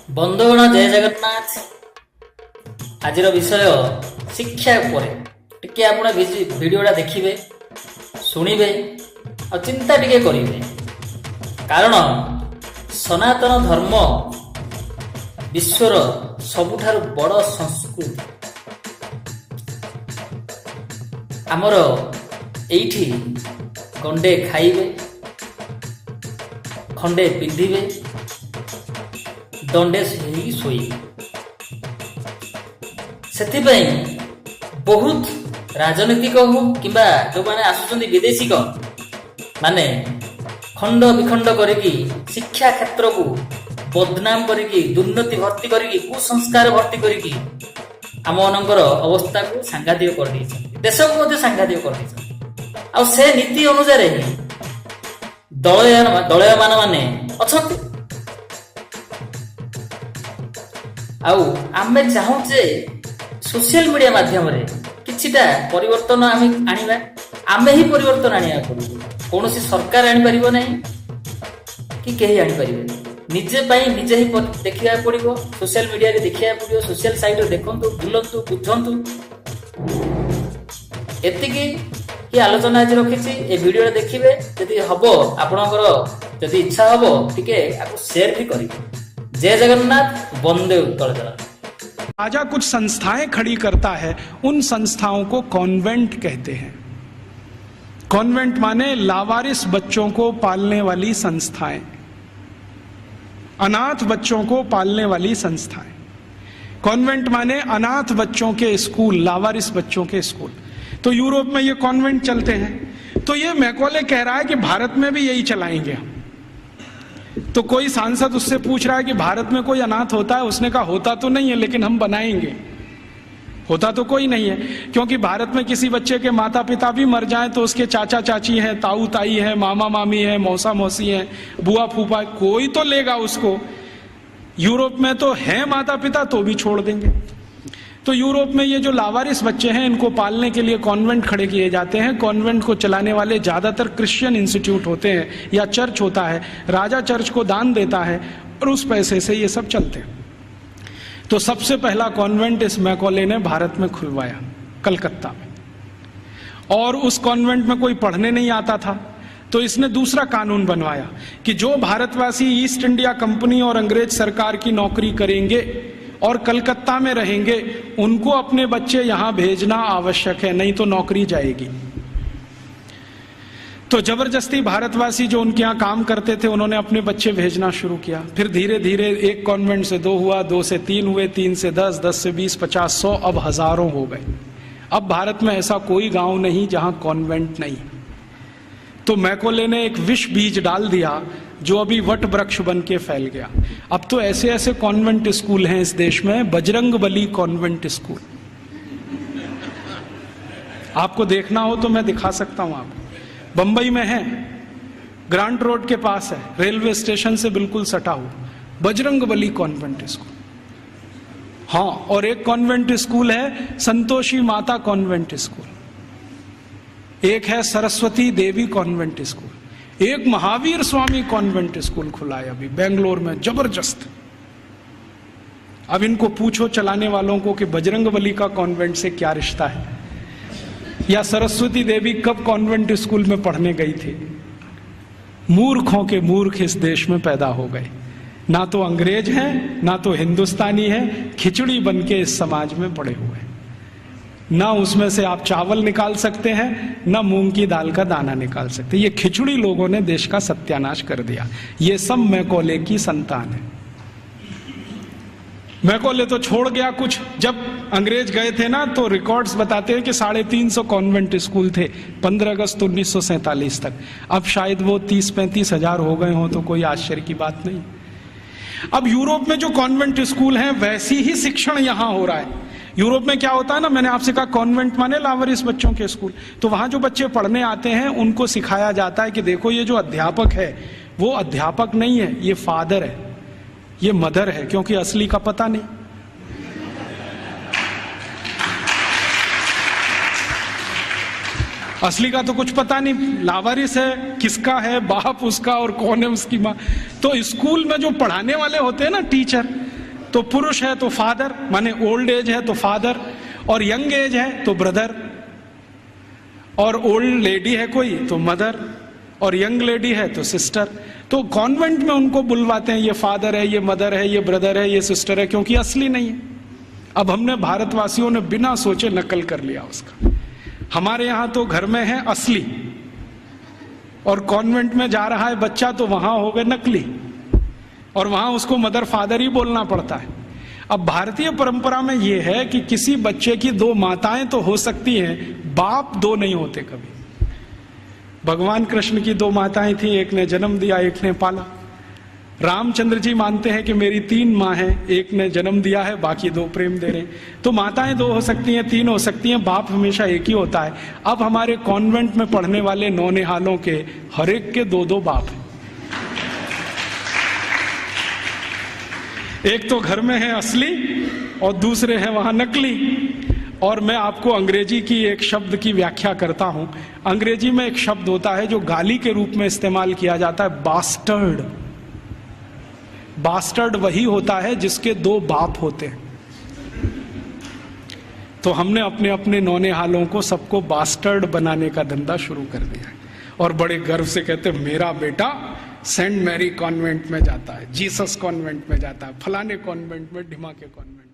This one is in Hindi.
बंधुगण जय जगन्नाथ। आज विषय शिक्षा टिके आपण वीडियोटा देखिए शुणिबे और चिंता टिके करिवे। कारण सनातन धर्म विश्वर सबुठारु बड़ संस्कृति। आमर एइठी गंडे खाइबे, खंडे पिंधिबे, दंडे शोइबे। सेथिपाई बहुत राजनीतिक हो किंबा जो माने आसुचंदी विदेशिक माने खंड विखंड करिकी शिक्षा क्षेत्र को बदनाम करिकी दुर्नीति भर्ती करिकी कुसंस्कार भर्ती करिकी आम मनकर अवस्था को सांघातिक कर दैछथि, देश को मध्य सांघातिक कर दैछथि। आ से नीति अनुसार ही दलयमान माने अछथि। आमे चाहूचे सोशल मीडिया माध्यम रे किछिटा परिवर्तन आनिबा। आमे ही परिवर्तन आनिया पड़ो। कौनसी सरकार आनी परिबो नहीं कि केही आनी परिबे। निजे पाई निजे ही देखिया पड़िबो। सोशल मीडिया रे देखिया पड़िबो। सोशल साइट रे देखंतु, बुलंतु, बुझंतु। एतिकी कि आलोचना आज रखिछि। ए वीडियो देखिबे, यदि हबो आपनकर यदि इच्छा हबो टिके आपको शेयर भी करिबे। जय जगन्नाथ, वंदे उत्कल जगन्नाथ। राजा कुछ संस्थाएं खड़ी करता है, उन संस्थाओं को कॉन्वेंट कहते हैं। कॉन्वेंट माने लावारिस बच्चों को पालने वाली संस्थाएं, अनाथ बच्चों को पालने वाली संस्थाएं। कॉन्वेंट माने अनाथ बच्चों के स्कूल, लावारिस बच्चों के स्कूल। तो यूरोप में ये कॉन्वेंट चलते हैं। तो ये मैकॉले कह रहा है कि भारत में भी यही चलाएंगे हम। तो कोई सांसद उससे पूछ रहा है कि भारत में कोई अनाथ होता है? उसने कहा होता तो नहीं है, लेकिन हम बनाएंगे। होता तो कोई नहीं है, क्योंकि भारत में किसी बच्चे के माता पिता भी मर जाएं तो उसके चाचा चाची हैं, ताऊ ताई है, मामा मामी है, मौसा मौसी है, बुआ फूफा, कोई तो लेगा उसको। यूरोप में तो है माता पिता तो भी छोड़ देंगे। तो यूरोप में ये जो लावारिस बच्चे हैं, इनको पालने के लिए कॉन्वेंट खड़े किए जाते हैं। कॉन्वेंट को चलाने वाले ज्यादातर क्रिश्चियन इंस्टीट्यूट होते हैं या चर्च होता है। राजा चर्च को दान देता है और उस पैसे से ये सब चलते हैं। तो सबसे पहला कॉन्वेंट इस मैकॉले ने भारत में खुलवाया, कलकत्ता में। और उस कॉन्वेंट में कोई पढ़ने नहीं आता था, तो इसने दूसरा कानून बनवाया कि जो भारतवासी ईस्ट इंडिया कंपनी और अंग्रेज सरकार की नौकरी करेंगे और कलकत्ता में रहेंगे, उनको अपने बच्चे यहां भेजना आवश्यक है, नहीं तो नौकरी जाएगी। तो जबरदस्ती भारतवासी जो उनके यहाँ काम करते थे, उन्होंने अपने बच्चे भेजना शुरू किया। फिर धीरे धीरे एक कॉन्वेंट से 2 हुआ, 2 से 3 हुए, 3 से 10, 10 से 20, 50, 100, अब हजारों हो गए। अब भारत में ऐसा कोई गांव नहीं जहां कॉन्वेंट नहीं। तो मैकॉले ने एक विष बीज डाल दिया जो अभी वट वृक्ष बन के फैल गया। अब तो ऐसे ऐसे कॉन्वेंट स्कूल हैं इस देश में, बजरंगबली कॉन्वेंट स्कूल। आपको देखना हो तो मैं दिखा सकता हूं आपको। बंबई में है, ग्रांट रोड के पास है, रेलवे स्टेशन से बिल्कुल सटा हुआ, बजरंगबली कॉन्वेंट स्कूल। हाँ, और एक कॉन्वेंट स्कूल है संतोषी माता कॉन्वेंट स्कूल, एक है सरस्वती देवी कॉन्वेंट स्कूल, एक महावीर स्वामी कॉन्वेंट स्कूल खुला है अभी बेंगलोर में, जबरदस्त। अब इनको पूछो चलाने वालों को कि बजरंगबली का कॉन्वेंट से क्या रिश्ता है, या सरस्वती देवी कब कॉन्वेंट स्कूल में पढ़ने गई थी। मूर्खों के मूर्ख इस देश में पैदा हो गए। ना तो अंग्रेज हैं, ना तो हिंदुस्तानी हैं, खिचड़ी बन के इस समाज में पड़े हुए हैं। ना उसमें से आप चावल निकाल सकते हैं, ना मूंग की दाल का दाना निकाल सकते। ये खिचड़ी लोगों ने देश का सत्यानाश कर दिया। ये सब मैकॉले की संतान है। मैकॉले तो छोड़ गया कुछ। जब अंग्रेज गए थे ना, तो रिकॉर्ड्स बताते हैं कि 350 कॉन्वेंट स्कूल थे 15 अगस्त 1947 तक। अब शायद वो 30-35 हजार हो गए हों, तो कोई आश्चर्य की बात नहीं। अब यूरोप में जो कॉन्वेंट स्कूल हैं, वैसी ही शिक्षण यहां हो रहा है। यूरोप में क्या होता है ना, मैंने आपसे कहा कॉन्वेंट माने लावारिस बच्चों के स्कूल। तो वहां जो बच्चे पढ़ने आते हैं, उनको सिखाया जाता है कि देखो ये जो अध्यापक है वो अध्यापक नहीं है, ये फादर है, ये मदर है, क्योंकि असली का पता नहीं। असली का तो कुछ पता नहीं, लावारिस है, किसका है बाप उसका और कौन है उसकी माँ। तो स्कूल में जो पढ़ाने वाले होते हैं ना, टीचर, तो पुरुष है तो फादर, माने ओल्ड एज है तो फादर, और यंग एज है तो ब्रदर, और ओल्ड लेडी है कोई तो मदर, और यंग लेडी है तो सिस्टर। तो कॉन्वेंट में उनको बुलवाते हैं, ये फादर है, ये मदर है, ये ब्रदर है, ये सिस्टर है, क्योंकि असली नहीं है। अब हमने भारतवासियों ने बिना सोचे नकल कर लिया उसका। हमारे यहां तो घर में है असली, और कॉन्वेंट में जा रहा है बच्चा तो वहां हो गए नकली, और वहां उसको मदर फादर ही बोलना पड़ता है। अब भारतीय परंपरा में यह है कि किसी बच्चे की दो माताएं तो हो सकती हैं, बाप दो नहीं होते कभी। भगवान कृष्ण की दो माताएं थी, एक ने जन्म दिया, एक ने पाला। रामचंद्र जी मानते हैं कि मेरी तीन माँ हैं, एक ने जन्म दिया है, बाकी दो प्रेम दे रहे हैं। तो माताएं दो हो सकती हैं, तीन हो सकती हैं, बाप हमेशा एक ही होता है। अब हमारे कॉन्वेंट में पढ़ने वाले नौनिहालों के हर एक के दो दो बाप हैं। एक तो घर में है असली और दूसरे हैं वहां नकली। और मैं आपको अंग्रेजी की एक शब्द की व्याख्या करता हूं। अंग्रेजी में एक शब्द होता है जो गाली के रूप में इस्तेमाल किया जाता है, बास्टर्ड। बास्टर्ड वही होता है जिसके दो बाप होते हैं। तो हमने अपने अपने नौनिहालों को सबको बास्टर्ड बनाने का धंधा शुरू कर दिया है, और बड़े गर्व से कहते हैं मेरा बेटा सेंट मैरी कॉन्वेंट में जाता है, जीसस कॉन्वेंट में जाता है, फलाने कॉन्वेंट में, ढिमा के कॉन्वेंट।